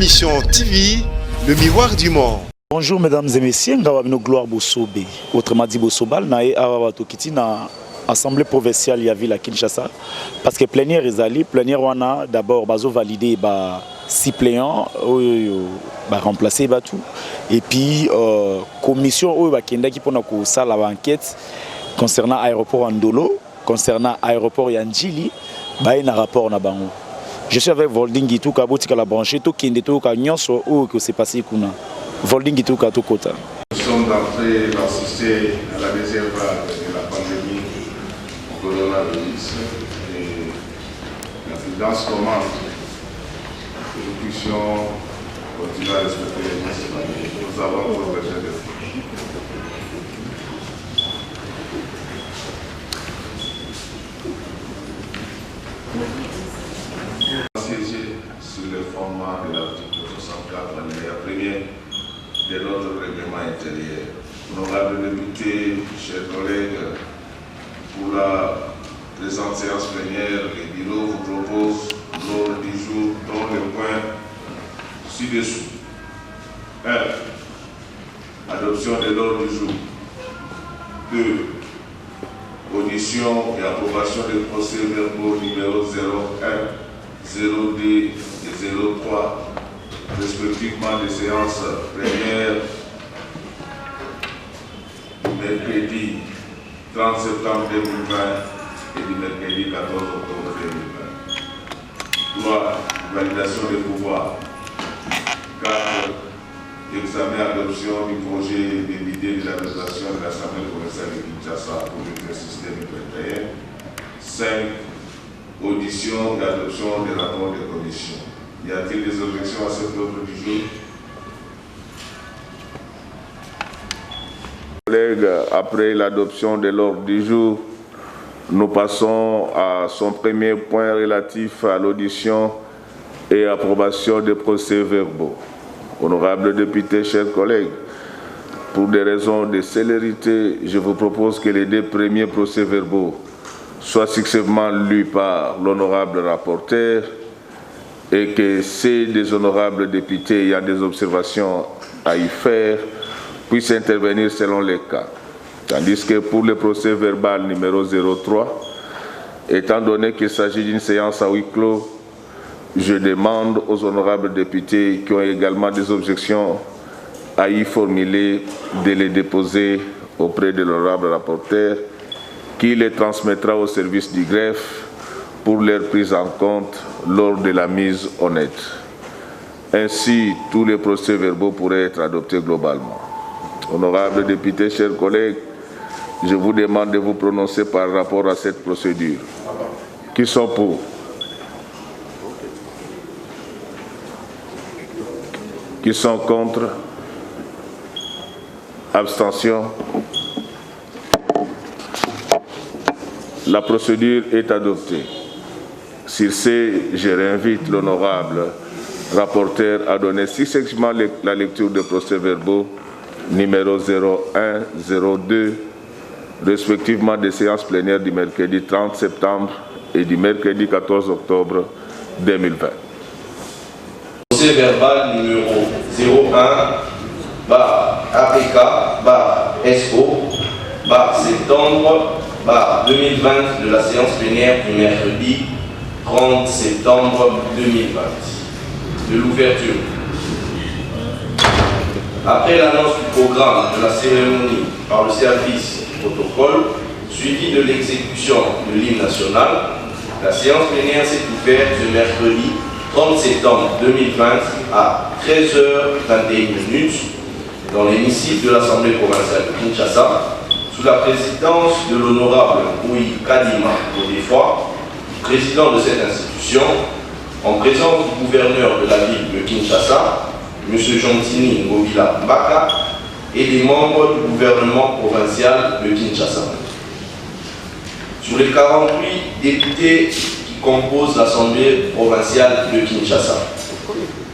émission TV, le miroir du monde. Bonjour mesdames et messieurs, nous gloire Bosobe, autrement dit Bosobal, nae awatokiti na Assemblée provinciale ya ville à Kinshasa parce que plénière ezali plénière wana d'abord bazo valider ba suppléant ba remplacer ba tout et puis commission oyo ba kenda ki pona ko sala ba enquête concernant aéroport Ndolo, concernant aéroport Yandjili, ba ina rapport na bango. Je suis avec Volding Gitu Kaboti ka la branché to kende to ka nyonso o que s'est passé kuna. Volding Gitu ka to kota. Nous sommes entrés d'assister à la deuxième vague de la pandémie coronavirus et la présidence commande que nous puissions continuer à respecter les mesures. Nous avons protégé les gens. Siéger sur le fondement de l'article 64 alinéa 1er de notre règlement intérieur. Honorables députés, chers collègues, pour la présente séance plénière, le bureau vous propose l'ordre du jour dont les points ci-dessous. 1. Adoption de l'ordre du jour. 2. Audition et approbation des procès-verbaux numéro 01, 02 et 03, respectivement des séances plénières du mercredi 30 septembre 2020 et du mercredi 14 octobre 2020. 3. Validation des pouvoirs. 4. Examen et adoption du projet de l'idée de l'adaptation de l'Assemblée provinciale de Kinshasa pour l'exercice 2021. 5. Audition et adoption des rapports de commission. Y a-t-il des objections à cet ordre du jour? Collègues, après l'adoption de l'ordre du jour, nous passons à son premier point relatif à l'audition et approbation des procès-verbaux. Honorables députés, chers collègues, pour des raisons de célérité, je vous propose que les deux premiers procès-verbaux soient successivement lus par l'honorable rapporteur et que ces des honorables députés ayant des observations à y faire puissent intervenir selon les cas. Tandis que pour le procès-verbal numéro 03, étant donné qu'il s'agit d'une séance à huis clos, je demande aux honorables députés qui ont également des objections à y formuler de les déposer auprès de l'honorable rapporteur qui les transmettra au service du greffe pour leur prise en compte lors de la mise en œuvre. Ainsi, tous les procès-verbaux pourraient être adoptés globalement. Honorables députés, chers collègues, je vous demande de vous prononcer par rapport à cette procédure. Qui sont pour? Qui sont contre? Abstention? La procédure est adoptée. Sur ce, je réinvite l'honorable rapporteur à donner successivement la lecture des procès-verbaux numéro 01, 02, respectivement des séances plénières du mercredi 30 septembre et du mercredi 14 octobre 2020. Procès verbal numéro 01, APK, SO, septembre, 2020 de la séance plénière du mercredi 30 septembre 2020. De l'ouverture. Après l'annonce du programme de la cérémonie par le service protocole, suivi de l'exécution de l'hymne national, la séance plénière s'est ouverte ce mercredi 30 septembre 2020 à 13h21 dans l'hémicycle de l'Assemblée provinciale de Kinshasa, sous la présidence de l'honorable Ouï Kadima Godefroy, président de cette institution, en présence du gouverneur de la ville de Kinshasa, M. Jontini Ngobila Mbaka, et des membres du gouvernement provincial de Kinshasa. Sur les 48 députés qui composent l'Assemblée provinciale de Kinshasa,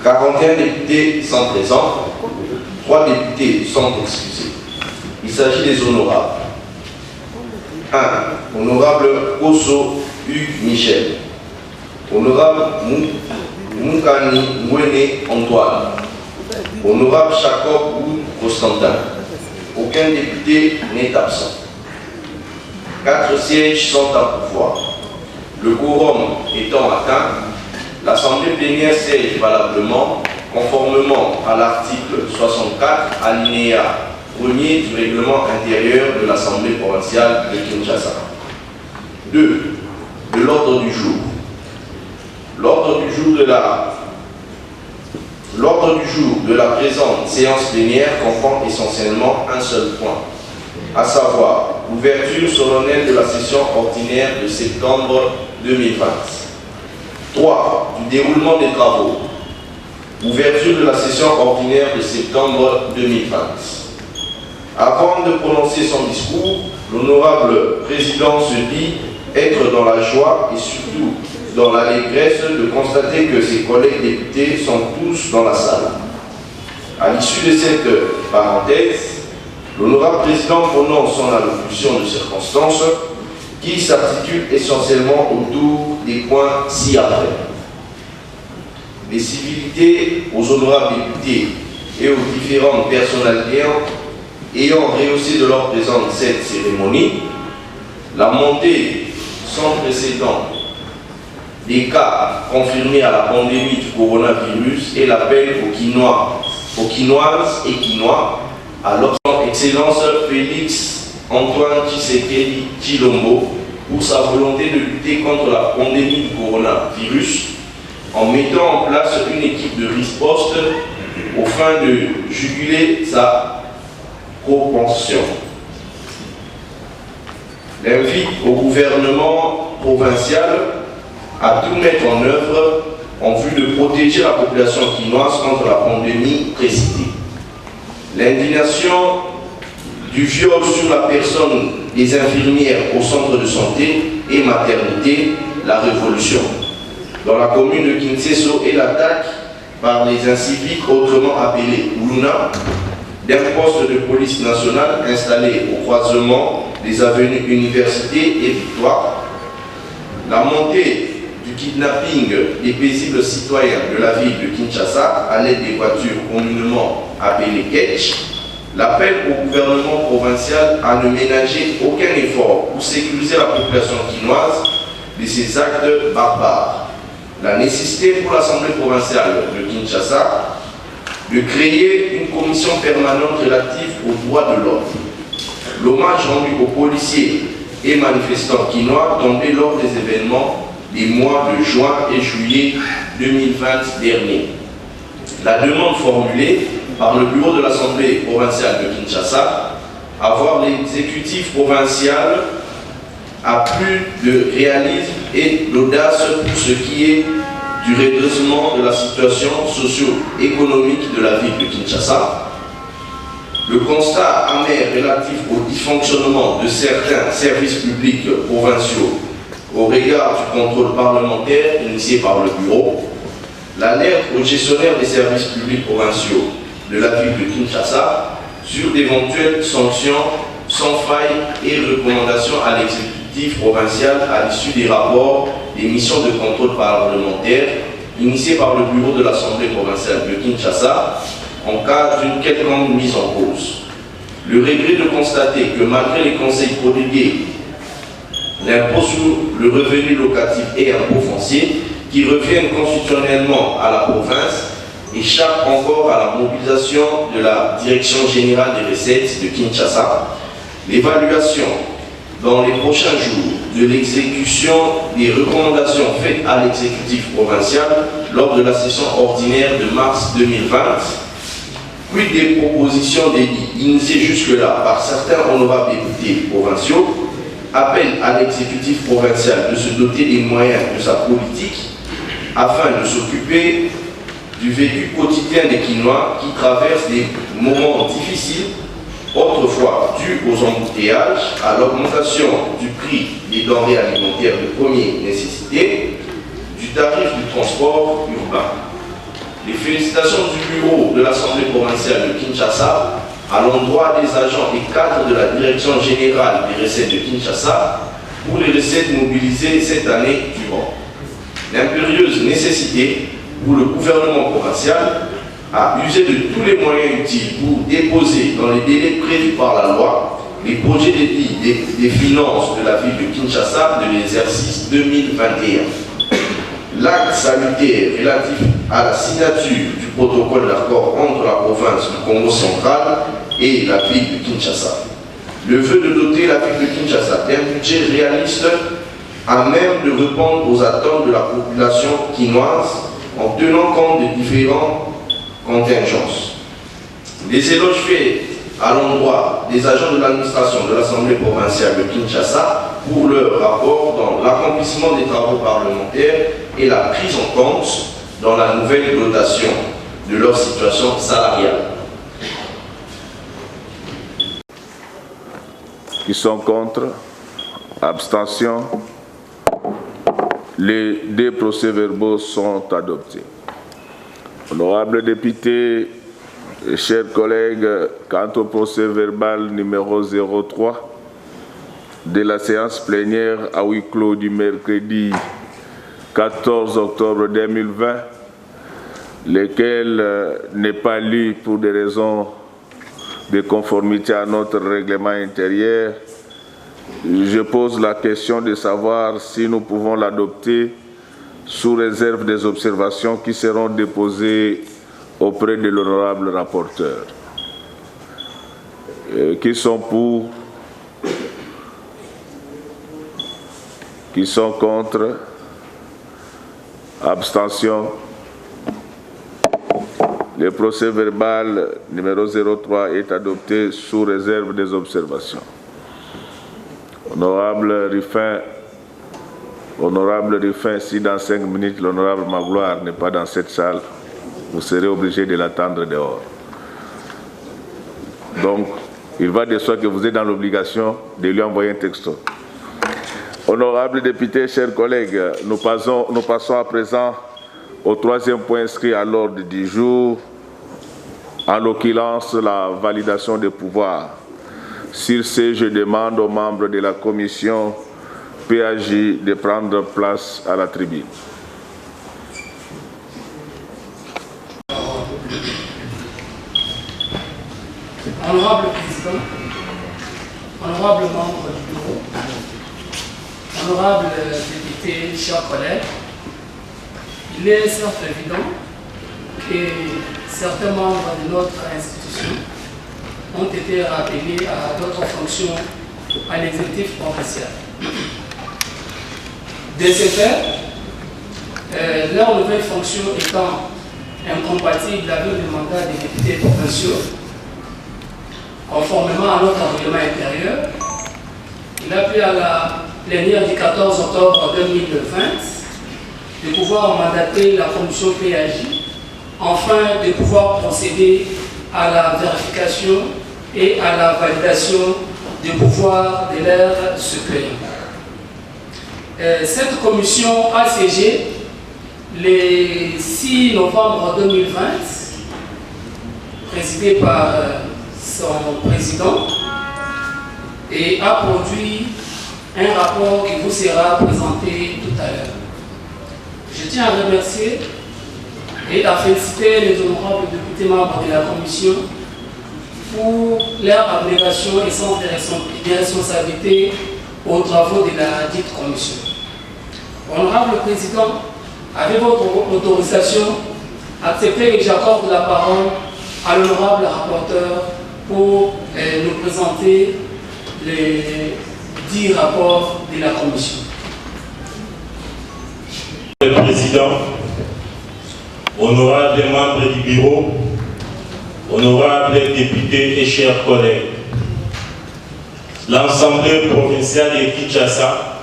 41 députés sont présents, 3 députés sont excusés. Il s'agit des honorables. 1. Honorable Kosso Hugues Michel. Honorable Moukani Mwene Antoine. Honorable Jacob ou Constantin. Aucun député n'est absent. 4 sièges sont à pouvoir. Le quorum étant atteint, l'Assemblée plénière siège valablement, conformément à l'article 64, alinéa 1er du règlement intérieur de l'Assemblée provinciale de Kinshasa. 2. De l'ordre du jour. L'ordre du jour de la présente séance plénière comprend essentiellement un seul point, à savoir l'ouverture solennelle de la session ordinaire de septembre 2020. 3. Du déroulement des travaux. Ouverture de la session ordinaire de septembre 2020. Avant de prononcer son discours, l'honorable président se dit être dans la joie et surtout dans l'allégresse de constater que ses collègues députés sont tous dans la salle. À l'issue de cette parenthèse, l'honorable président prononce son allocution de circonstance qui s'articule essentiellement autour des points ci-après. Les civilités aux honorables députés et aux différentes personnalités ayant rehaussé de leur présence cette cérémonie, la montée sans précédent des cas confirmés à la pandémie du coronavirus et l'appel aux Quinoises et Quinois à leur Excellence Félix Antoine Tshisekedi Tshilombo pour sa volonté de lutter contre la pandémie du coronavirus en mettant en place une équipe de riposte au fin de juguler sa propension. L'invite au gouvernement provincial à tout mettre en œuvre en vue de protéger la population quinoise contre la pandémie précitée. L'indignation du viol sur la personne des infirmières au centre de santé et maternité, la révolution. Dans la commune de Kinseso et l'attaque par les inciviques autrement appelés Uluna, d'un poste de police nationale installé au croisement des avenues Université et Victoire, la montée du kidnapping des paisibles citoyens de la ville de Kinshasa à l'aide des voitures communément appelées Ketch, l'appel au gouvernement provincial à ne ménager aucun effort pour sécuriser la population quinoise de ces actes barbares. La nécessité pour l'Assemblée provinciale de Kinshasa de créer une commission permanente relative aux droits de l'homme. L'hommage rendu aux policiers et manifestants quinois tombés lors des événements des mois de juin et juillet 2020 dernier. La demande formulée par le bureau de l'Assemblée provinciale de Kinshasa à voir l'exécutif provincial à plus de réalisme et d'audace pour ce qui est du redressement de la situation socio-économique de la ville de Kinshasa. Le constat amer relatif au dysfonctionnement de certains services publics provinciaux au regard du contrôle parlementaire initié par le bureau, l'alerte aux gestionnaires des services publics provinciaux de la ville de Kinshasa sur d'éventuelles sanctions sans faille et recommandations à l'exécutif provincial à l'issue des rapports des missions de contrôle parlementaire initiées par le bureau de l'Assemblée provinciale de Kinshasa en cas d'une quelconque mise en cause. Le regret de constater que malgré les conseils prodigués, l'impôt sur le revenu locatif et impôt foncier qui reviennent constitutionnellement à la province échappe encore à la mobilisation de la Direction générale des recettes de Kinshasa. L'évaluation dans les prochains jours de l'exécution des recommandations faites à l'exécutif provincial lors de la session ordinaire de mars 2020, puis des propositions initiées jusque-là par certains honorables députés provinciaux, appelle à l'exécutif provincial de se doter des moyens de sa politique afin de s'occuper du vécu quotidien des Quinois qui traversent des moments difficiles, autrefois dus aux embouteillages, à l'augmentation du prix des denrées alimentaires de première nécessité, du tarif du transport urbain. Les félicitations du bureau de l'Assemblée provinciale de Kinshasa à l'endroit des agents et cadres de la Direction générale des recettes de Kinshasa pour les recettes mobilisées cette année durant. L'impérieuse nécessité pour le gouvernement provincial à user de tous les moyens utiles pour déposer dans les délais prévus par la loi les projets des finances de la ville de Kinshasa de l'exercice 2021. L'acte salutaire relatif à la signature du protocole d'accord entre la province du Congo central et la ville de Kinshasa. Le vœu de doter la ville de Kinshasa d'un budget réaliste à même de répondre aux attentes de la population quinoise en tenant compte des différentes contingences. Les éloges faits à l'endroit des agents de l'administration de l'Assemblée provinciale de Kinshasa pour leur rapport dans l'accomplissement des travaux parlementaires et la prise en compte dans la nouvelle dotation de leur situation salariale. Qui sont contre? Abstention. Les deux procès-verbaux sont adoptés. Honorables députés, chers collègues, quant au procès-verbal numéro 03 de la séance plénière à huis clos du mercredi 14 octobre 2020, lequel n'est pas lu pour des raisons de conformité à notre règlement intérieur, je pose la question de savoir si nous pouvons l'adopter sous réserve des observations qui seront déposées auprès de l'honorable rapporteur. Qui sont pour? Qui sont contre? Abstention. Le procès-verbal numéro 03 est adopté sous réserve des observations. Honorable Ruffin, si dans 5 minutes l'honorable Magloire n'est pas dans cette salle, vous serez obligé de l'attendre dehors. Donc, il va de soi que vous êtes dans l'obligation de lui envoyer un texto. Honorables députés, chers collègues, nous passons à présent au troisième point inscrit à l'ordre du jour, en l'occurrence la validation des pouvoirs. Sur ce, je demande aux membres de la commission PAJ de prendre place à la tribune. Honorable Président, honorable membre du bureau, honorable député, chers collègues, il est certes évident que certains membres de notre institution ont été rappelés à d'autres fonctions à l'exécutif provincial. De ce fait, leur nouvelle fonction étant incompatible avec le mandat des députés provinciaux, conformément à notre règlement intérieur, il a plu à la plénière du 14 octobre 2020 de pouvoir mandater la commission PAJ afin de pouvoir procéder à la vérification et à la validation du pouvoir de leurs supérieurs. Cette commission a siégé le 6 novembre 2020, présidée par son président, et a produit un rapport qui vous sera présenté tout à l'heure. Je tiens à remercier et à féliciter les honorables députés membres de la commission pour leur abnégation et sens de responsabilité aux travaux de la dite commission. Honorable Président, avec votre autorisation, acceptez que j'accorde la parole à l'honorable rapporteur pour nous présenter les 10 rapports de la commission. Monsieur le Président, honorables membres du bureau, honorables députés et chers collègues, l'Assemblée provinciale de Kinshasa,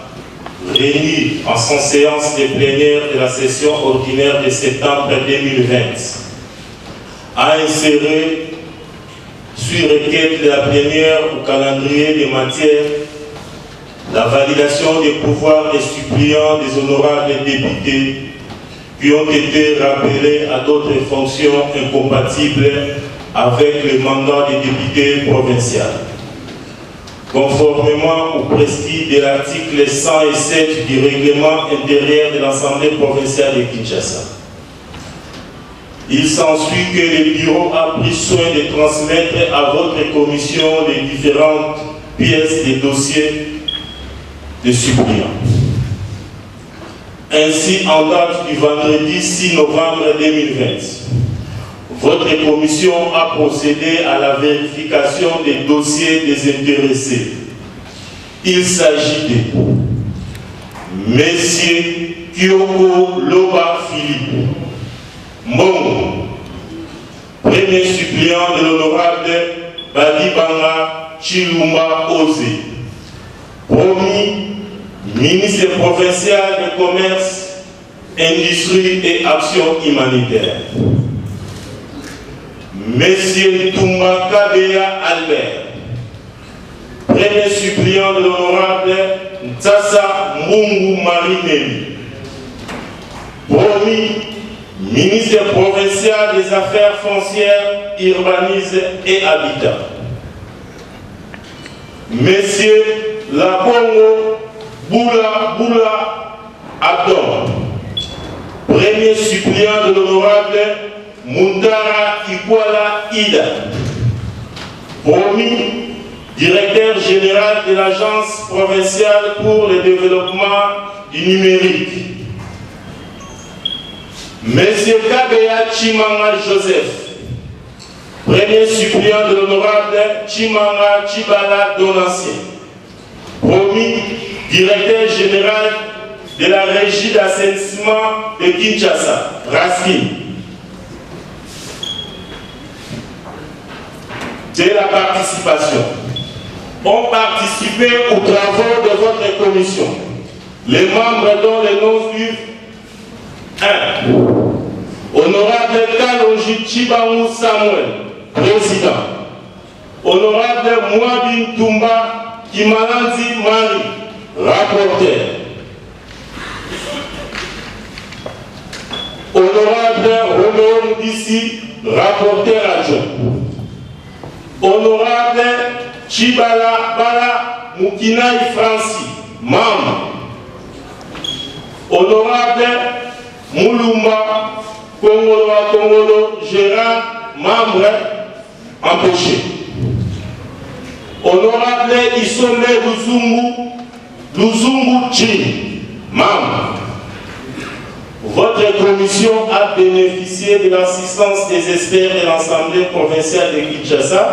réunie en son séance de plénière de la session ordinaire de septembre 2020, a inséré, sur requête de la plénière au calendrier des matières, la validation des pouvoirs des suppléants des honorables députés qui ont été rappelés à d'autres fonctions incompatibles avec le mandat des députés provinciaux. Conformément au prescrit de l'article 107 du règlement intérieur de l'Assemblée provinciale de Kinshasa, il s'ensuit que le bureau a pris soin de transmettre à votre commission les différentes pièces des dossiers de suppléants. Ainsi, en date du vendredi 6 novembre 2020, votre commission a procédé à la vérification des dossiers des intéressés. Il s'agit de Messieurs Kyoko Loba Philippe, Mbongo, premier suppléant de l'honorable Badibanga Chilumba Ozé, promis ministre provincial de commerce, industrie et action humanitaire. Monsieur Toumba Kabea Albert, premier suppléant de l'honorable Ntsasa Mungu Marineli, promis ministre provincial des Affaires foncières, urbanisme et habitat. Monsieur Lakongo Boula Abdon, premier suppléant de l'honorable Mundara Ikwala Ida, promis directeur général de l'Agence provinciale pour le développement du numérique. Monsieur Kabea Chimanga Joseph, premier suppléant de l'honorable Chimanga Chibala Donatien, promis directeur général de la régie d'assainissement de Kinshasa, Raskin. De la participation. Ont participé aux travaux de votre commission les membres dont les noms suivent: 1. Honorable Kalonji Chibangu Samuel, président. Honorable Mouabin Toumba Kimalandi Marie, rapporteur. Honorable Roméo Ndissi, rapporteur adjoint. Honorable Chibala Bala Mukinaï Francis, membre. Honorable Moulumba Kongolo Gérard, membre empêché. Honorable Isome Luzungu Chi, membre. Votre commission a bénéficié de l'assistance des experts de l'Assemblée provinciale de Kinshasa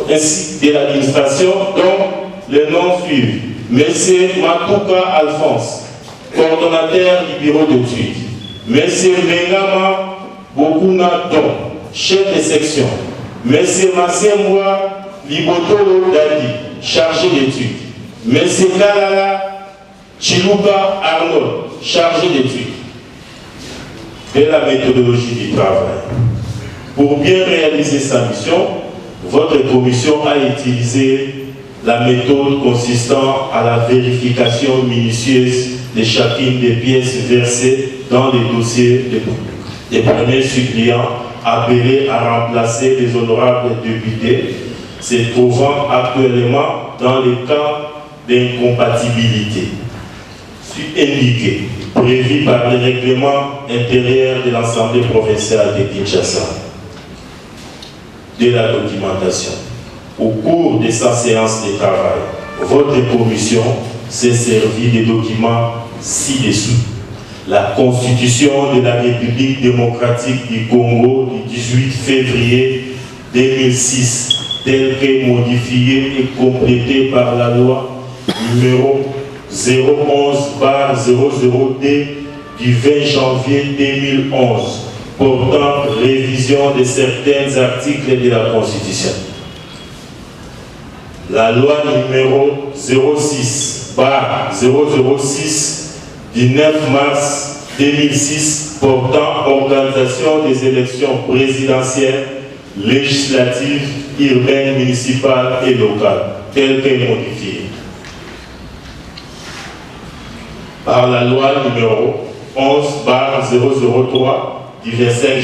ainsi que de l'administration dont les noms suivent: Monsieur Matuka Alphonse, coordonnateur du bureau d'études; Monsieur Mengama Bokuna Don, chef de section; Monsieur Massemwa Libotolo Dadi, chargé d'études; Monsieur Kalala Chiluka Arnold, chargé d'études. De la méthodologie du travail. Pour bien réaliser sa mission, votre commission a utilisé la méthode consistant à la vérification minutieuse de chacune des pièces versées dans les dossiers des premiers suppléants appelés à remplacer les honorables députés se trouvant actuellement dans les cas d'incompatibilité indiqué, prévu par le règlement intérieur de l'Assemblée provinciale de Kinshasa. De la documentation. Au cours de sa séance de travail, votre commission s'est servie des documents ci-dessous. La Constitution de la République démocratique du Congo du 18 février 2006, telle que modifiée et complétée par la loi numéro 011/00D du 20 janvier 2011 portant révision de certains articles de la Constitution. La loi numéro 06/006 du 9 mars 2006 portant organisation des élections présidentielles, législatives, urbaines, municipales et locales, telle que modifiée par la loi numéro 11/003 du 25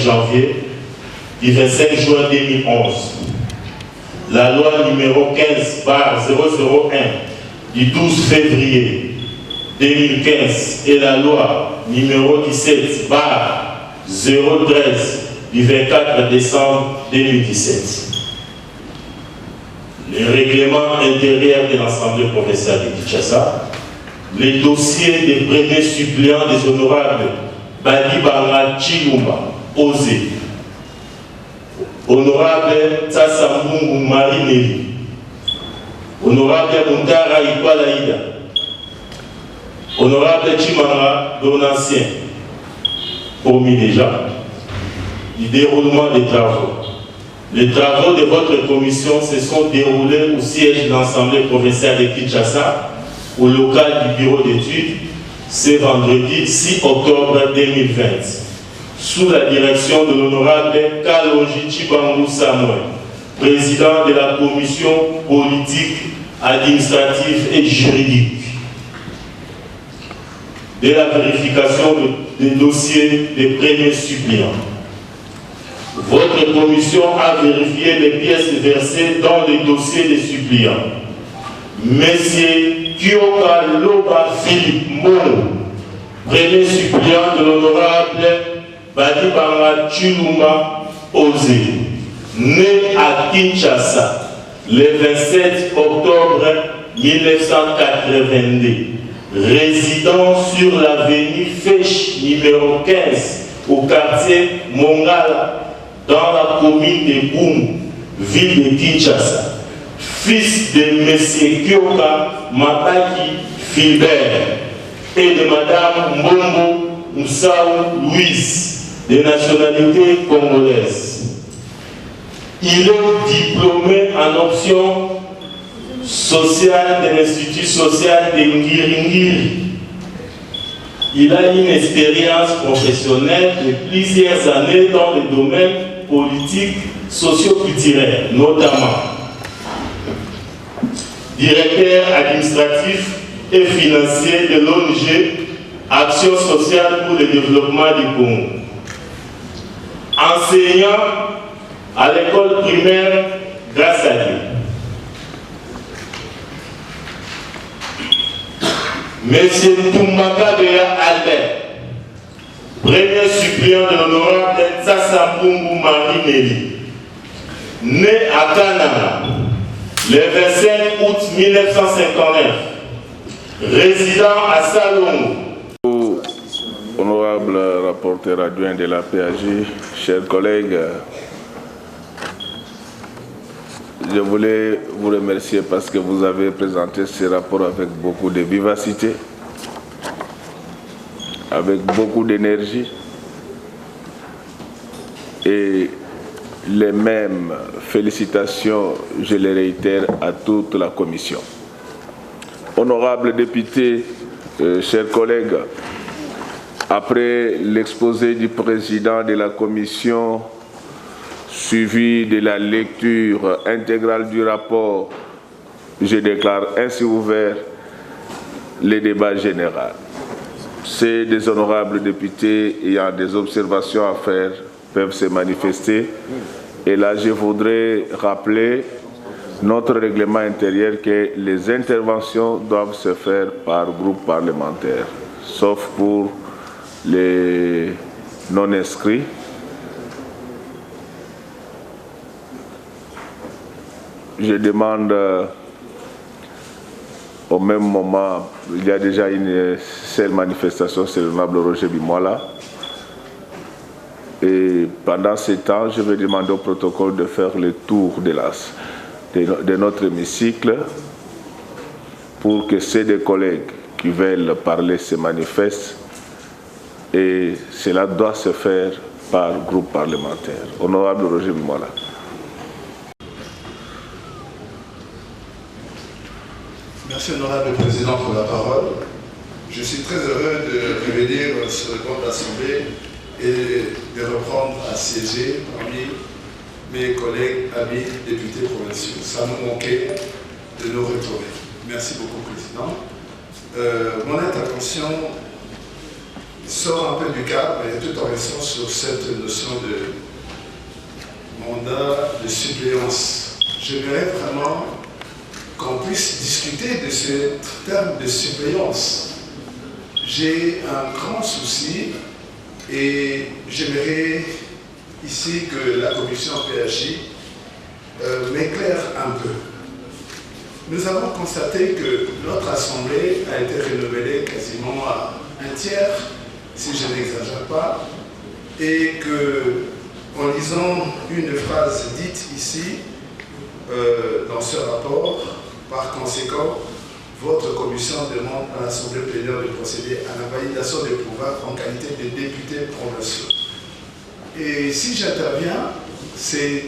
juin 2011, la loi numéro 15/001 du 12 février 2015 et la loi numéro 17/001 013 du 24 décembre 2017. Le règlement intérieur de l'Assemblée provinciale de Kinshasa, les dossiers des premiers suppléants des honorables Badi Banga Chilumba, Osé, honorable Tsassa Mbungu Marie-Néli, honorable Muntara Ipalaïda, honorable Chimanga Donancien, promis déjà, du déroulement des travaux. Les travaux de votre commission se sont déroulés au siège de l'Assemblée provinciale de Kinshasa, au local du bureau d'études, ce vendredi 6 octobre 2020, sous la direction de l'honorable Kalonji Chibangu Samuel, président de la commission politique, administrative et juridique, de la vérification des dossiers des premiers suppléants. Votre commission a vérifié les pièces versées dans les dossiers des suppléants. Monsieur Kyoka Loba Philippe Mono, premier suppléant de l'honorable Badi Banga Chilumba Osé, né à Kinshasa le 27 octobre 1982, résidant sur l'avenue Fèche numéro 15 au quartier Mongala, dans la commune de Boum, ville de Kinshasa, fils de M. Kyoka Mapaki Philbert et de Mme Mbongo Moussaou Louise, de nationalité congolaise. Il est diplômé en option sociale de l'Institut social de Ngiringiri. Il a une expérience professionnelle de plusieurs années dans le domaine politique, socio-culturel, notamment directeur administratif et financier de l'ONG Action sociale pour le développement du Congo. Enseignant à l'école primaire grâce à Dieu. Monsieur Toumbakabeya Albert, premier suppléant de l'honorable Tsassa Mbungu Marie-Néli, né à Kanana le 25 août 1959, résident à Salongo. Honorable rapporteur adjoint de la PAJ, chers collègues, je voulais vous remercier parce que vous avez présenté ce rapport avec beaucoup de vivacité, avec beaucoup d'énergie et les mêmes félicitations, je les réitère à toute la commission. Honorables députés, chers collègues, après l'exposé du président de la commission, suivi de la lecture intégrale du rapport, je déclare ainsi ouvert le débat général. Ces des honorables députés ayant des observations à faire peuvent se manifester. Et là, je voudrais rappeler notre règlement intérieur que les interventions doivent se faire par groupe parlementaire, sauf pour les non-inscrits. Je demande au même moment, il y a déjà une seule manifestation, c'est l'honorable Roger Bimola. Et pendant ce temps, je vais demander au protocole de faire le tour de notre hémicycle pour que ces deux collègues qui veulent parler se manifestent. Et cela doit se faire par groupe parlementaire. Honorable Roger Bimola. Merci, honorable président, pour la parole. Je suis très heureux de revenir sur le banc d'Assemblée et de reprendre à siéger parmi mes collègues, amis, députés provinciaux. Ça nous manquait de nous retrouver. Merci beaucoup, président. Mon intervention sort un peu du cadre, mais tout en restant sur cette notion de mandat de suppléance. J'aimerais vraiment qu'on puisse discuter de ce terme de suppléance. J'ai un grand souci Et j'aimerais ici que la commission PHI m'éclaire un peu. Nous avons constaté que notre assemblée a été renouvelée quasiment à un tiers, si je n'exagère pas, et que, en lisant une phrase dite ici, dans ce rapport, par conséquent, votre commission demande à l'Assemblée plénière de procéder à la validation des pouvoirs en qualité de député provinciaux. Et si j'interviens, c'est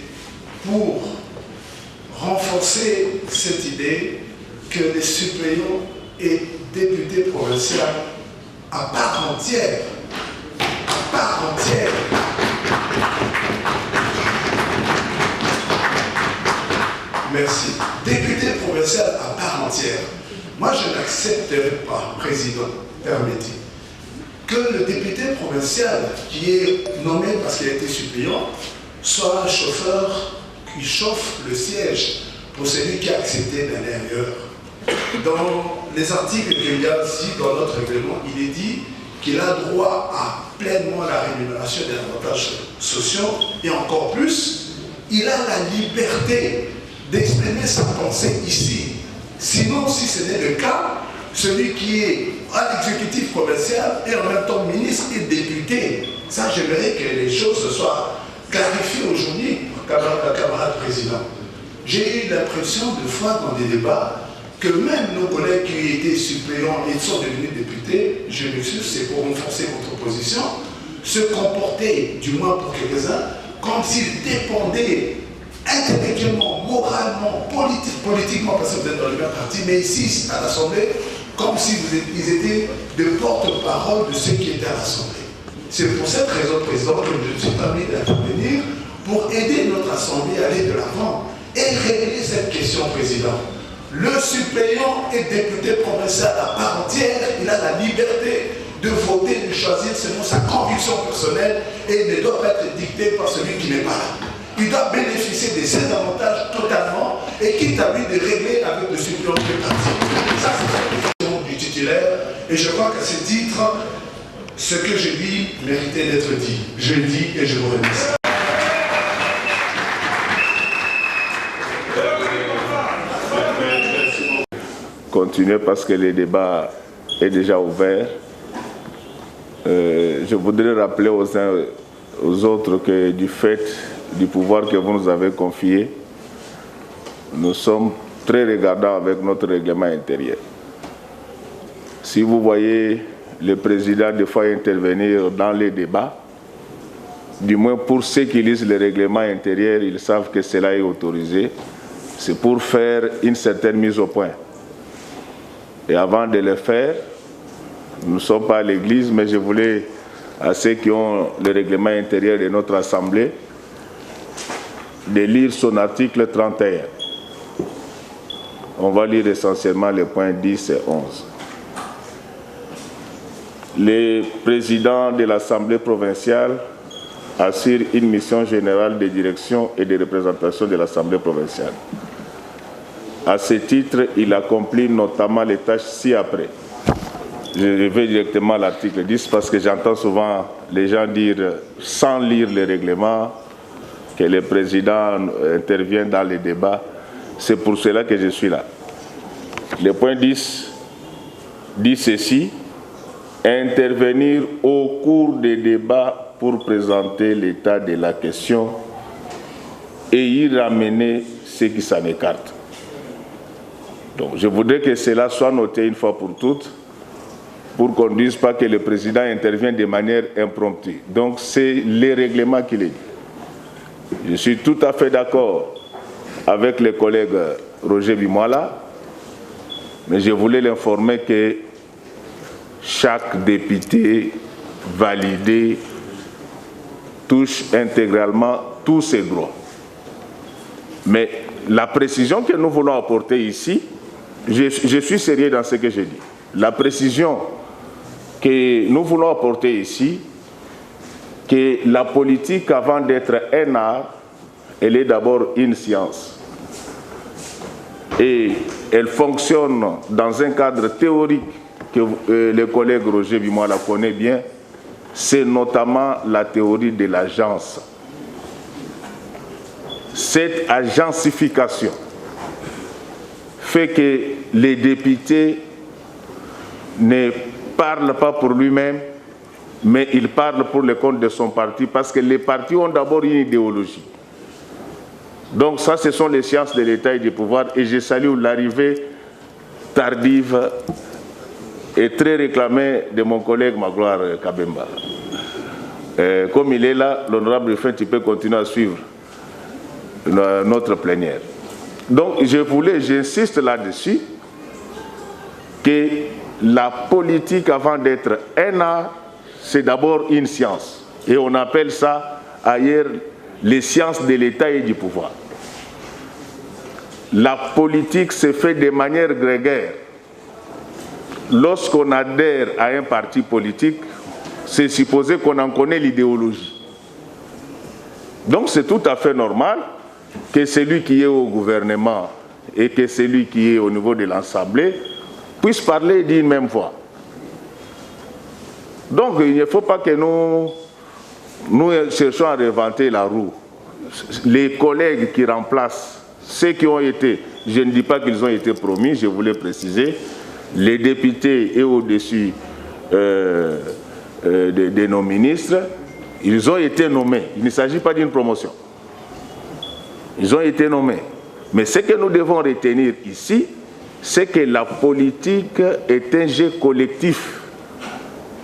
pour renforcer cette idée que les suppléants et députés provinciaux à part entière, merci, député provincial à part entière. Moi, je n'accepterai pas, Président, permettez, que le député provincial qui est nommé parce qu'il a été suppléant soit un chauffeur qui chauffe le siège pour celui qui a accepté d'aller ailleurs. Dans les articles qu'il y a ici, dans notre règlement, il est dit qu'il a droit à pleinement la rémunération des avantages sociaux et encore plus, il a la liberté d'exprimer sa pensée ici. Sinon, si ce n'est le cas, celui qui est à l'exécutif provincial et en même temps ministre et député, ça j'aimerais que les choses soient clarifiées aujourd'hui, camarade président. J'ai eu l'impression de fois dans des débats que même nos collègues qui étaient suppléants et sont devenus députés, je m'excuse, c'est pour renforcer votre position, se comportaient, du moins pour quelques-uns, comme s'ils dépendaient intellectuellement, moralement, politiquement, parce que vous êtes dans le même parti, mais ici, à l'Assemblée, comme si ils étaient de porte-parole de ceux qui étaient à l'Assemblée. C'est pour cette raison, Président, que je me suis permis d'intervenir pour aider notre Assemblée à aller de l'avant et régler cette question, Président. Le suppléant est député provincial à part entière, il a la liberté de voter, de choisir selon sa conviction personnelle et il ne doit pas être dicté par celui qui n'est pas là. Il doit bénéficier de ses avantages totalement et quitte à lui de régler avec le suppléant de parti. Ça, c'est la question du titulaire et je crois qu'à ce titre, ce que je dis méritait d'être dit. Je le dis et je vous remercie. Continuer parce que le débat est déjà ouvert. Je voudrais rappeler aux uns aux autres que du fait du pouvoir que vous nous avez confié, nous sommes très regardants avec notre règlement intérieur. Si vous voyez le président des fois intervenir dans les débats, du moins pour ceux qui lisent le règlement intérieur, ils savent que cela est autorisé. C'est pour faire une certaine mise au point. Et avant de le faire, nous ne sommes pas à l'église, mais je voulais à ceux qui ont le règlement intérieur de notre Assemblée de lire son article 31. On va lire essentiellement les points 10 et 11. Le président de l'Assemblée provinciale assure une mission générale de direction et de représentation de l'Assemblée provinciale. À ce titre, il accomplit notamment les tâches ci-après. Je vais directement à l'article 10 parce que j'entends souvent les gens dire, sans lire les règlements, que le président intervient dans les débats. C'est pour cela que je suis là. Le point 10 dit ceci: intervenir au cours des débats pour présenter l'état de la question et y ramener ceux qui s'en écartent. Donc, je voudrais que cela soit noté une fois pour toutes, pour qu'on ne dise pas que le président intervient de manière impromptue. Donc, c'est les règlements qu'il est dit. Je suis tout à fait d'accord avec le collègue Roger Bimoala, mais je voulais l'informer que chaque député validé touche intégralement tous ses droits. Mais la précision que nous voulons apporter ici, je suis sérieux dans ce que je dis. La précision que nous voulons apporter ici, que la politique, avant d'être un art, elle est d'abord une science. Et elle fonctionne dans un cadre théorique que le collègue Roger Bimoala connaît bien, c'est notamment la théorie de l'agence. Cette agencification fait que les députés ne parlent pas pour lui-même, mais il parle pour le compte de son parti, parce que les partis ont d'abord une idéologie. Donc ça, ce sont les sciences de l'État et du pouvoir, et je salue l'arrivée tardive et très réclamée de mon collègue Magloire Kabemba. Comme il est là, l'honorable Fin, tu peux continuer à suivre notre plénière. Donc j'insiste là-dessus, que la politique, avant d'être un art, c'est d'abord une science. Et on appelle ça ailleurs les sciences de l'État et du pouvoir. La politique se fait de manière grégaire. Lorsqu'on adhère à un parti politique, c'est supposé qu'on en connaît l'idéologie. Donc c'est tout à fait normal que celui qui est au gouvernement et que celui qui est au niveau de l'Assemblée puissent parler d'une même voix. Donc il ne faut pas que nous cherchions à réinventer la roue. Les collègues qui remplacent ceux qui ont été, je ne dis pas qu'ils ont été promis, je voulais préciser, les députés et au-dessus de nos ministres, ils ont été nommés. Il ne s'agit pas d'une promotion. Ils ont été nommés. Mais ce que nous devons retenir ici, c'est que la politique est un jeu collectif.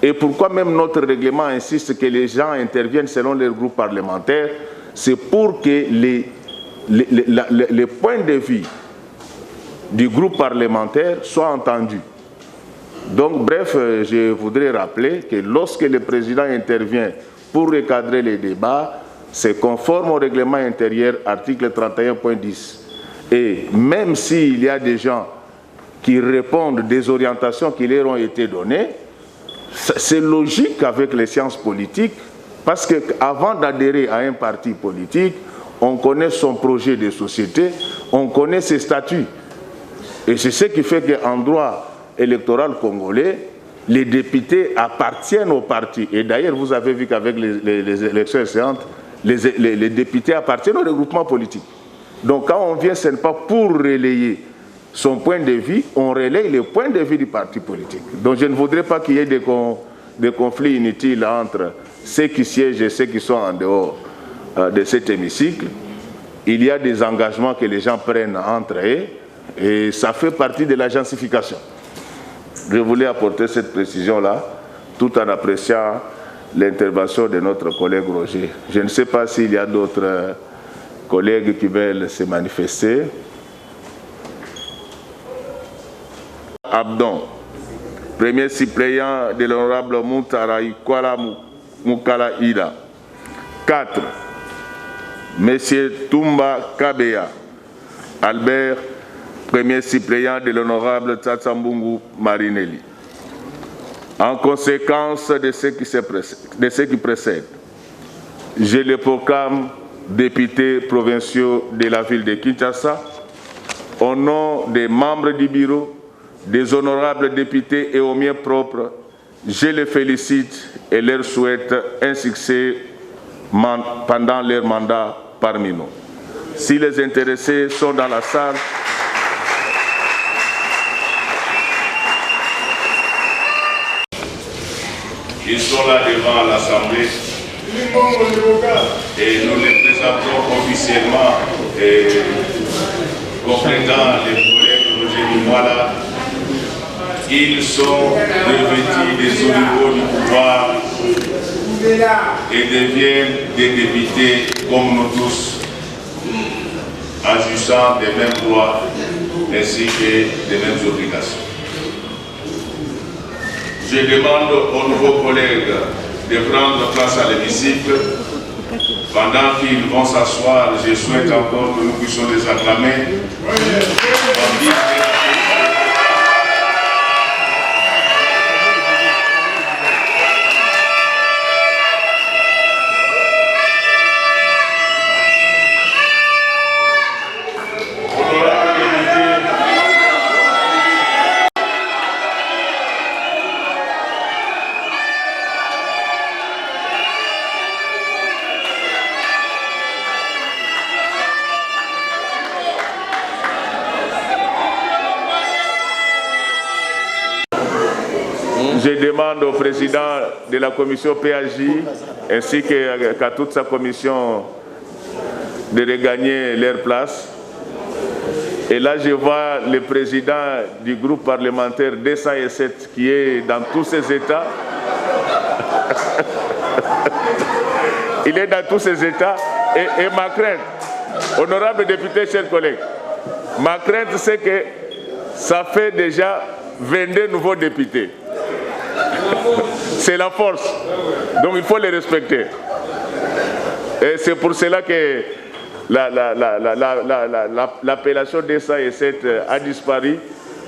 Et pourquoi même notre règlement insiste que les gens interviennent selon leur groupe parlementaire, c'est pour que les points de vue du groupe parlementaire soient entendus. Donc, bref, je voudrais rappeler que lorsque le président intervient pour recadrer les débats, c'est conforme au règlement intérieur, article 31.10. Et même s'il y a des gens qui répondent des orientations qui leur ont été données, c'est logique avec les sciences politiques, parce qu'avant d'adhérer à un parti politique, on connaît son projet de société, on connaît ses statuts. Et c'est ce qui fait qu'en droit électoral congolais, les députés appartiennent au parti. Et d'ailleurs, vous avez vu qu'avec les élections récentes, les députés appartiennent au regroupement politique. Donc quand on vient, ce n'est pas pour relayer son point de vue, on relaye le point de vue du parti politique. Donc je ne voudrais pas qu'il y ait des conflits inutiles entre ceux qui siègent et ceux qui sont en dehors de cet hémicycle. Il y a des engagements que les gens prennent entre eux et ça fait partie de l'agencification. Je voulais apporter cette précision-là tout en appréciant l'intervention de notre collègue Roger. Je ne sais pas s'il y a d'autres collègues qui veulent se manifester. Abdon, premier suppléant de l'honorable Moutara Ikwala Moukala Ida. 4. Monsieur Toumba Kabea Albert, premier suppléant de l'honorable Tsatsambungu Marinelli. En conséquence de ce qui précède, je le proclame député provinciaux de la ville de Kinshasa, au nom des membres du bureau, des honorables députés et au mien propre, je les félicite et leur souhaite un succès pendant leur mandat parmi nous. Si les intéressés sont dans la salle, ils sont là devant l'Assemblée et nous les présentons officiellement et complétant les collègues Roger Mouala. Ils sont revêtus des hauts niveaux du pouvoir et deviennent des députés comme nous tous, agissant des mêmes droits ainsi que des mêmes obligations. Je demande aux nouveaux collègues de prendre place à l'hémicycle. Pendant qu'ils vont s'asseoir, je souhaite encore que nous puissions les acclamer. Je demande au président de la commission PAJ ainsi qu'à toute sa commission de regagner leur place. Et là, je vois le président du groupe parlementaire 207 qui est dans tous ses états. Il est dans tous ses états. Et ma crainte, honorable député, chers collègues, ma crainte, c'est que ça fait déjà 22 nouveaux députés. C'est la force. Donc il faut les respecter. Et c'est pour cela que l'appellation D107 a disparu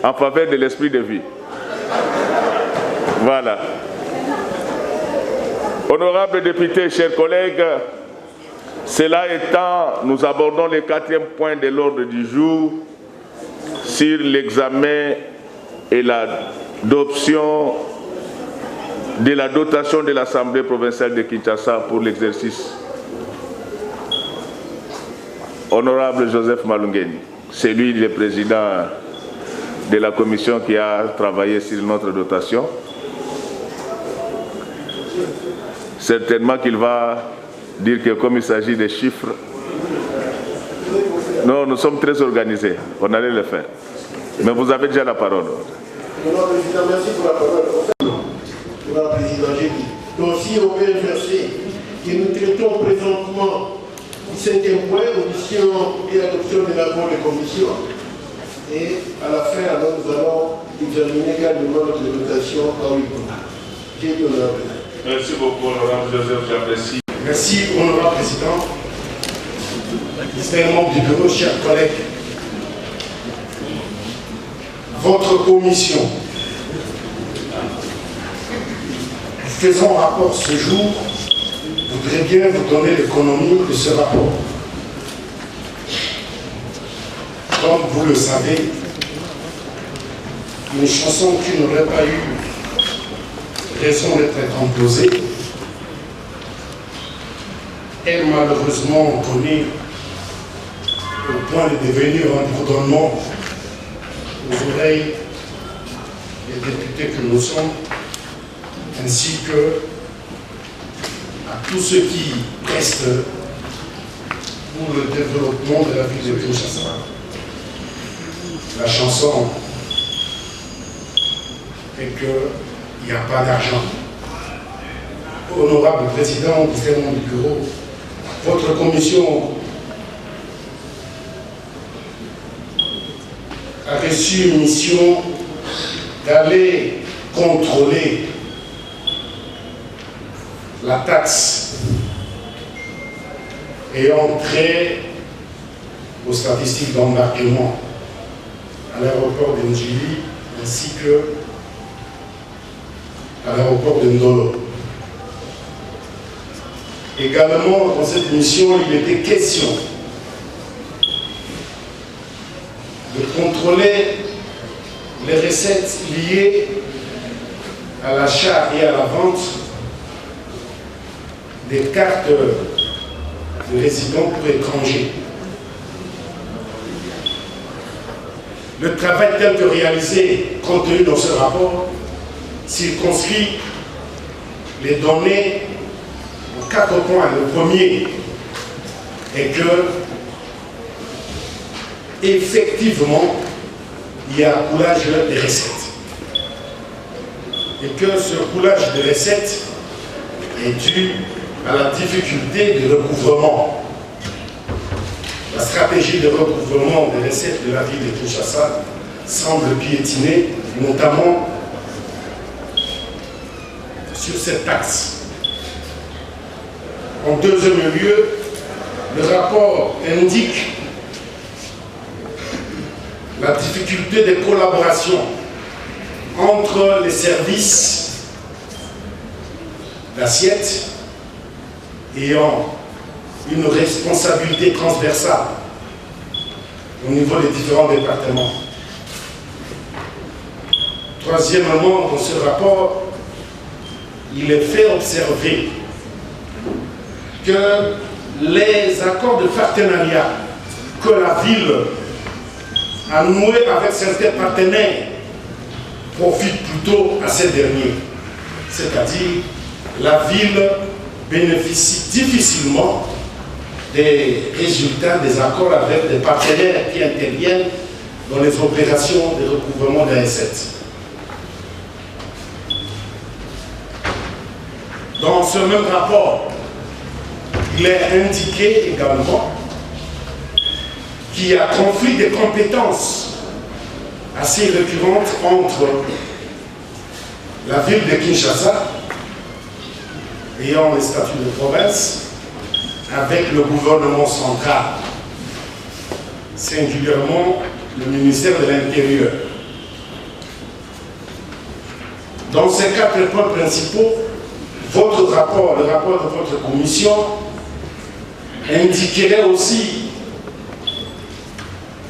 en faveur de l'esprit de vie. Voilà. Honorables députés, chers collègues, cela étant, nous abordons le 4e point de l'ordre du jour sur l'examen et l'adoption de la dotation de l'Assemblée provinciale de Kinshasa pour l'exercice. Honorable Joseph Malungeni, c'est lui le président de la commission qui a travaillé sur notre dotation. Certainement qu'il va dire que comme il s'agit de chiffres, non, nous sommes très organisés, on allait le faire. Mais vous avez déjà la parole. Monsieur le Président, merci pour la parole. Monsieur le Président, j'ai dit. Dossier au versé que nous traitons présentement du 5e point, audition et adoption de l'accord de commission. Et à la fin, alors, nous allons examiner également notre dotation à 8 points. J'ai dit, honorable. Merci beaucoup, honorable Joseph, j'apprécie. Merci, honorable Président. Distingués membres du bureau, chers collègues. Votre commission, faisant rapport ce jour, voudrait bien vous donner l'économie de ce rapport. Comme vous le savez, une chanson qui n'aurait pas eu raison d'être composée est malheureusement connue au point de devenir un bourdonnement aux oreilles des députés que nous sommes, ainsi que à tous ceux qui restent pour le développement de la ville de Kinshasa. La chanson est qu'il n'y a pas d'argent. Honorable Président du bureau, votre commission a reçu une mission d'aller contrôler la taxe ayant trait aux statistiques d'embarquement à l'aéroport de Njili ainsi que à l'aéroport de Ndolo. Également, dans cette mission, il était question de contrôler les recettes liées à l'achat et à la vente des cartes de résidents pour étrangers. Le travail tel que réalisé, contenu dans ce rapport, circonscrit les données aux 4 points. Le premier est que, effectivement, il y a un coulage des recettes. Et que ce coulage des recettes est dû à la difficulté de recouvrement. La stratégie de recouvrement des recettes de la ville de Kinshasa semble piétiner, notamment sur cette taxe. En deuxième lieu, le rapport indique la difficulté de collaboration entre les services d'assiette ayant une responsabilité transversale au niveau des différents départements. Troisièmement, dans ce rapport, il est fait observer que les accords de partenariat que la ville a noués avec certains partenaires profite plutôt à ces derniers. C'est-à-dire, la ville bénéficie difficilement des résultats des accords avec des partenaires qui interviennent dans les opérations de recouvrement des recettes. Dans ce même rapport, il est indiqué également qu'il y a conflit de compétences assez récurrentes entre la ville de Kinshasa, ayant le statut de province, avec le gouvernement central, singulièrement le ministère de l'Intérieur. Dans ces 4 points principaux, votre rapport, le rapport de votre commission, indiquerait aussi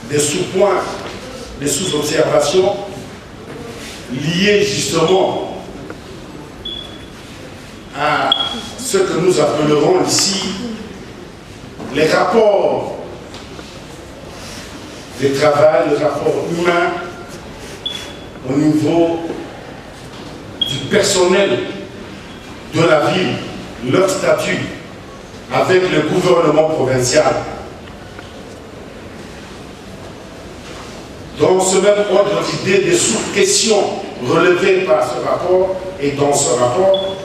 des sous-points, des sous-observations liées justement à ce que nous appellerons ici les rapports de travail, les rapports humains au niveau du personnel de la ville, leur statut avec le gouvernement provincial. Dans ce même ordre d'idée, des sous-questions relevées par ce rapport, et dans ce rapport,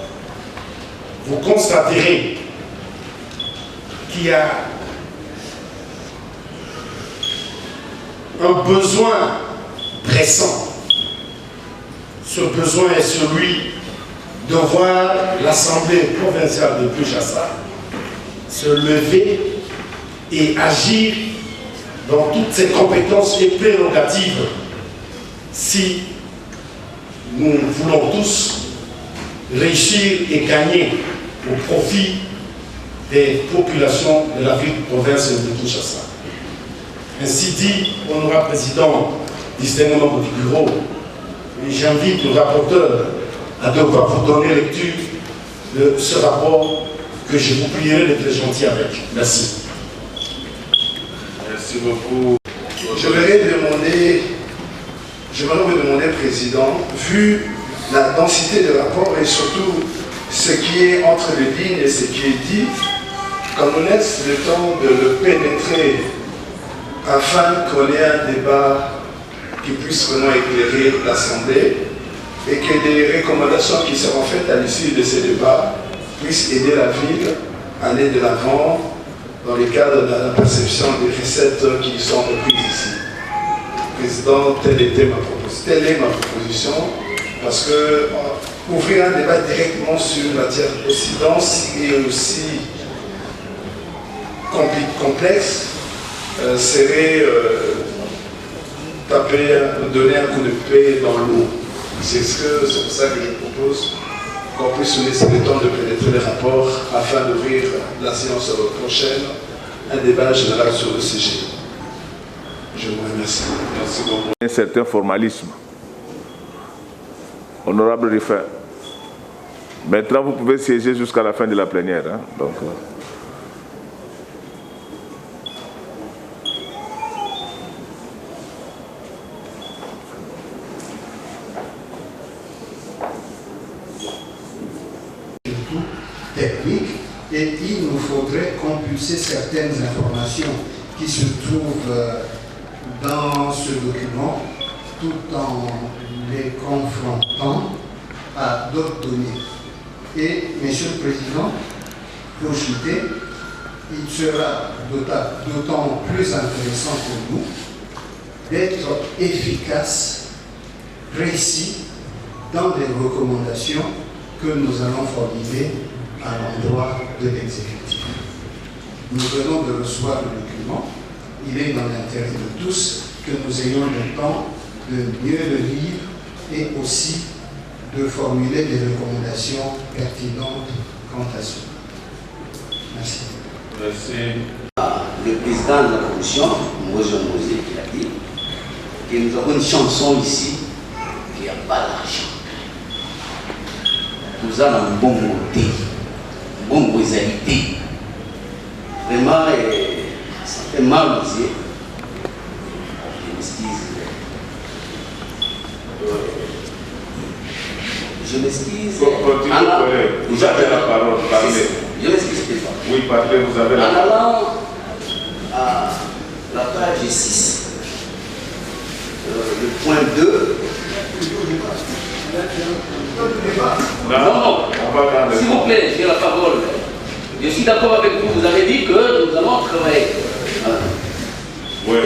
vous constaterez qu'il y a un besoin pressant. Ce besoin est celui de voir l'Assemblée provinciale de Kinshasa se lever et agir dans toutes ses compétences et prérogatives si nous voulons tous réussir et gagner au profit des populations de la ville-province de Kinshasa. Ainsi dit, honorable président, distingué membre du bureau, j'invite le rapporteur à devoir vous donner lecture de ce rapport que je vous prierai d'être gentil avec. Merci. Merci beaucoup. J'aimerais vous demander, Président, vu la densité du rapport et surtout ce qui est entre les lignes et ce qui est dit, qu'on nous laisse le temps de le pénétrer afin qu'on ait un débat qui puisse vraiment éclairer l'Assemblée et que des recommandations qui seront faites à l'issue de ces débats puissent aider la ville à aller de l'avant dans le cadre de la perception des recettes qui sont reprises ici. Président, telle est ma proposition, parce que ouvrir un débat directement sur une matière aussi dense et aussi complexe serait donner un coup de pied dans l'eau. C'est pour ça que je propose qu'on puisse nous laisser le temps de pénétrer les rapports afin d'ouvrir la séance prochaine un débat général sur le sujet. Je vous remercie. Merci beaucoup. Un certain formalisme. Honorable Rifin, maintenant vous pouvez siéger jusqu'à la fin de la plénière. Hein? Donc, technique, et il nous faudrait compulser certaines informations qui se trouvent dans ce document tout en les confrontant à d'autres données. Et, Monsieur le Président, pour chuter, il sera d'autant plus intéressant pour nous d'être efficace, précis dans les recommandations que nous allons formuler à l'endroit de l'exécutif. Nous venons de recevoir le document. Il est dans l'intérêt de tous que nous ayons le temps de mieux le lire et aussi de formuler des recommandations pertinentes quant à cela. Merci. merci. Le président de la commission, Moïse Mosé, qui a dit que nous avons une chanson ici qui n'a pas d'argent. Nous avons un bon côté, une bonne causalité. Vraiment, ça fait mal aux yeux. Vous avez la parole, parlez. Je m'explique pas. Oui, parlez, vous avez la parole. En allant à la page 6, le point 2. Non, s'il vous plaît, j'ai la parole. Je suis d'accord avec vous, vous avez dit que nous allons travailler. Oui.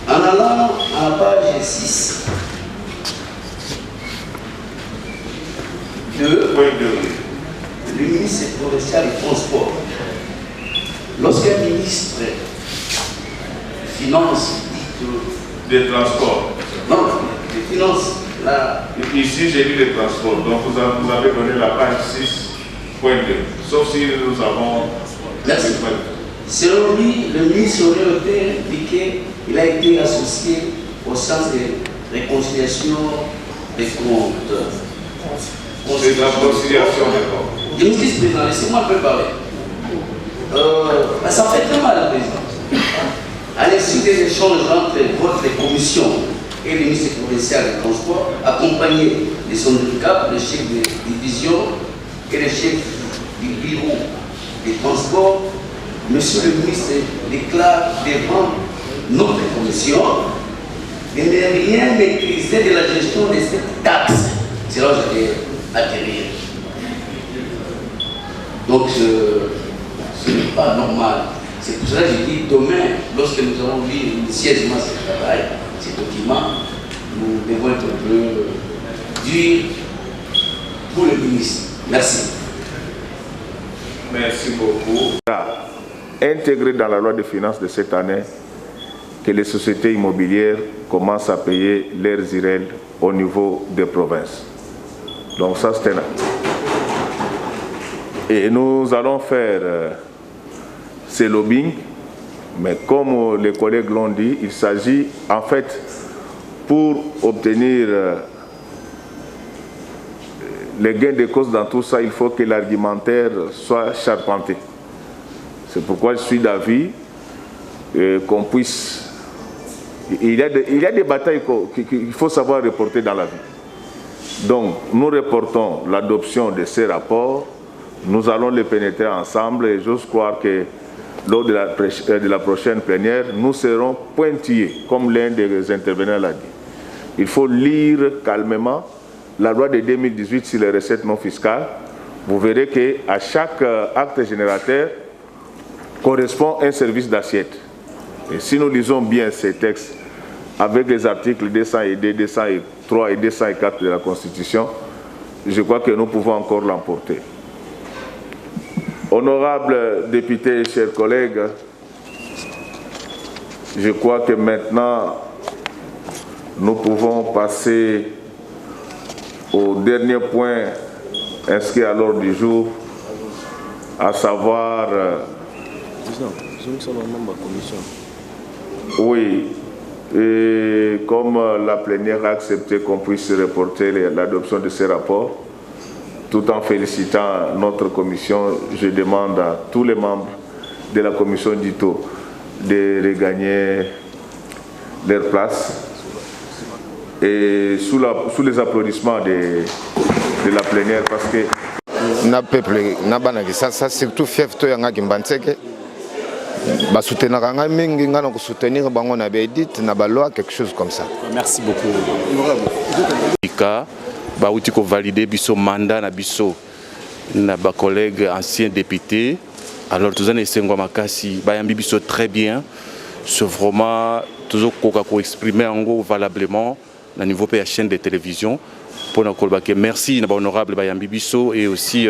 En allant à la page 6, 2, le ministre provincial du transport. Lorsqu'un ministre finance dit que... Des transports. Non, des finances. Là. Ici, j'ai lu les transports. Donc, vous avez donné la page 6.2. Sauf si nous avons... Merci. Selon lui, le ministre aurait été impliqué, il a été associé au sens de réconciliation des comptes. C'est la conciliation des comptes. Je me dis, président, laissez-moi un peu parler. Ça fait très mal, président. À l'issue des échanges entre votre commission et le ministre provincial des Transports, accompagné de son handicap, le chef de division et le chef du bureau des transports, monsieur le ministre déclare devant notre commission de ne rien maîtriser de la gestion de cette taxe. C'est là où j'allais atterrir. Donc, ce n'est pas normal. C'est pour cela que je dis demain, lorsque nous allons lire minutieusement ce travail, ces documents, nous devons être un peu durs pour le ministre. Merci. Merci beaucoup. Intégré dans la loi de finances de cette année, que les sociétés immobilières commencent à payer leurs IREL au niveau des provinces. Donc ça, c'est un acte. Et nous allons faire ces lobbying, mais comme les collègues l'ont dit, il s'agit en fait, pour obtenir les gains de cause dans tout ça, il faut que l'argumentaire soit charpenté. C'est pourquoi je suis d'avis qu'on puisse... Il y a des batailles qu'il faut savoir reporter dans la vie. Donc, nous reportons l'adoption de ces rapports. Nous allons les pénétrer ensemble et j'ose croire que lors de la prochaine plénière, nous serons pointillés, comme l'un des intervenants l'a dit. Il faut lire calmement la loi de 2018 sur les recettes non fiscales. Vous verrez qu'à chaque acte générateur correspond un service d'assiette. Et si nous lisons bien ces textes avec les articles 202, 203 et 204 de la Constitution, je crois que nous pouvons encore l'emporter. Honorables députés, chers collègues, je crois que maintenant, nous pouvons passer au dernier point inscrit à l'ordre du jour, à savoir... Oui, et comme la plénière a accepté qu'on puisse reporter l'adoption de ces rapports, tout en félicitant notre commission, je demande à tous les membres de la commission d'ITO de regagner leur place. Et sous les applaudissements de la plénière, parce que... Na peuple, na banaki, ça surtout fief to yanga kimbanseke. Ba soutenir nga mingi nga na soutenir bango na bédite na ba loi quelque chose comme ça. Merci beaucoup. Ba outi ko valider biso mandat na biso na ba collègues anciens députés. Alors tous les sengwa makasi ba yambi biso très bien. C'est vraiment toujours ko exprimer en valablement na niveau de la chaîne de télévision pour nous dire merci à honorable Bayambi Bisso et aussi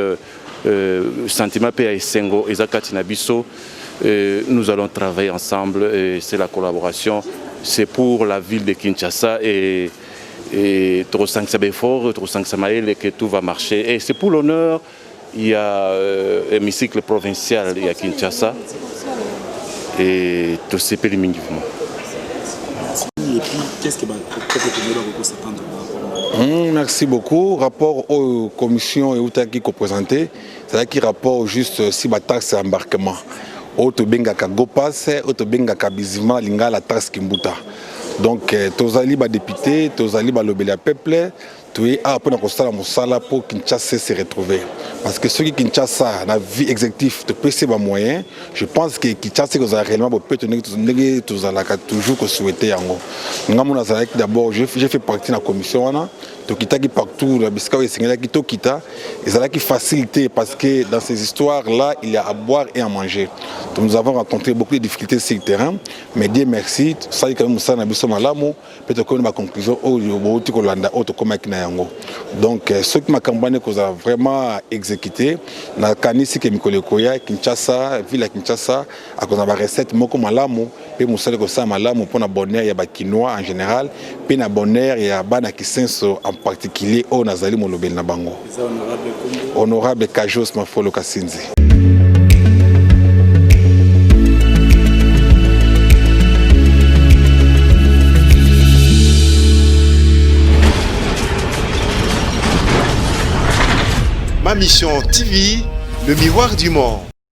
sentiment PA Sengo et Zakati Nabiso. Nous allons travailler ensemble et c'est la collaboration. C'est pour la ville de Kinshasa et Trossang Sabefort, Trossang Samael que tout va marcher. Et c'est pour l'honneur, il y a un hémicycle provincial à Kinshasa et tout ce pays minimum. Et puis, qu'est-ce que vous s'attendre? Merci beaucoup. Rapport aux commissions et aux qui sont présentés, c'est-à-dire qu'il rapport juste si la taxe embarquement. Auto bengaka gopasse, auto bengaka bizima linga la taxe kimbuta. Donc, tozali ba député, tozali ba lobeli peuple, tu es après mon salaire pour Kinshasa se retrouver. Parce que ceux qui Kinshasa la vie exécutive de PC moyen, je pense que Kinshasa que réellement peut tenir toujours que souhaiter d'abord j'ai fait partie de la commission qui partout la biscuit qui facilité parce que dans ces histoires là il y a à boire et à manger. Donc, nous avons rencontré beaucoup de difficultés sur le terrain, mais Dieu merci, ça y est quand même ça na biso malamu peut-être qu'on a conclusion donc ce qui m'a campagne que a vraiment exécuté na kanisi que Mikolo Koya Kinshasa ville à Kinshasa à cause de la recette moko malamu pe musale ko sa malamu pour na bonheur ya ba Kinois en général pe na bonheur ya bana kisenso en particulier au Nazali Molobel na bango. Honorable Kajos Mafolo Kasinzi. Ma mission TV, le miroir du monde.